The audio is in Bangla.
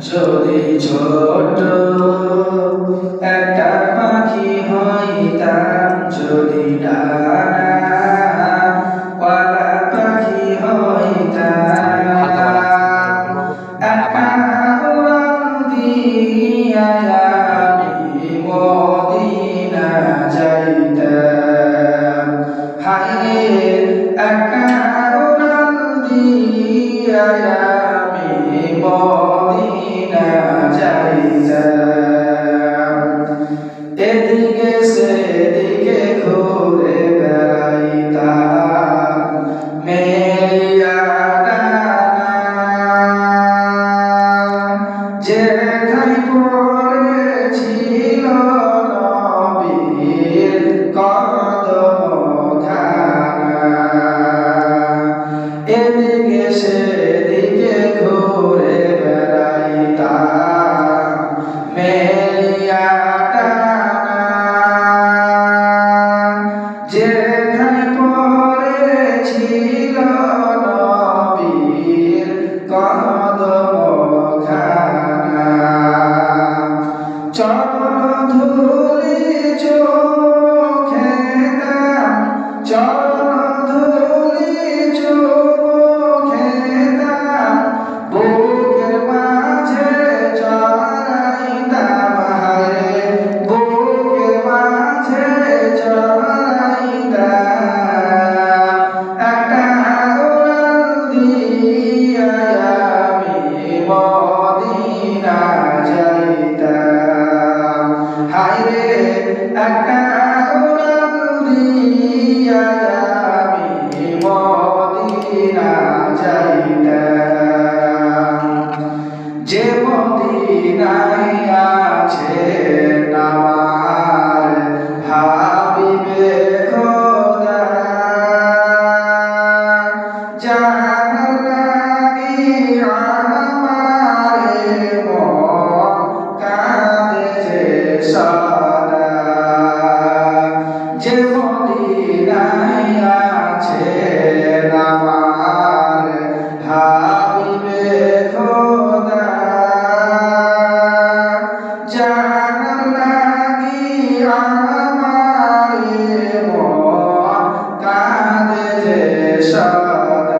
যদি ছোট একটা পাখি হইতাম, যদি ডানাওয়ালা পাখি হইতাম, একটা উড়াল দিয়া আমি মদিনা যাইতাম। হায় একটা উড়াল দিয়া আমি মদিনা যাইতাম। এদিকে সেদিকে ঘুরে বেড়াইতাম মেলিয়া ডানা, যেথায় পড়েছিল নবীর কদমখানা। এদিকে সেদিকে ঘুরে বেড়াইতাম মেলিয়া ডানা, যেখানে পড়েছিল নবীর কদমখানা। চরণধুলি চোখে দাম, চরণধুলি চোখে দাম, বুকের মাঝে চড়াইতাম। হায় বুকের মাঝে চড়াইতাম, একটা উড়াল দিয়া আমি মদিনা যাইতাম। হায়রে একটা উড়াল দিয়া আমি মদিনা যাইতাম। যে মদিনায় আছে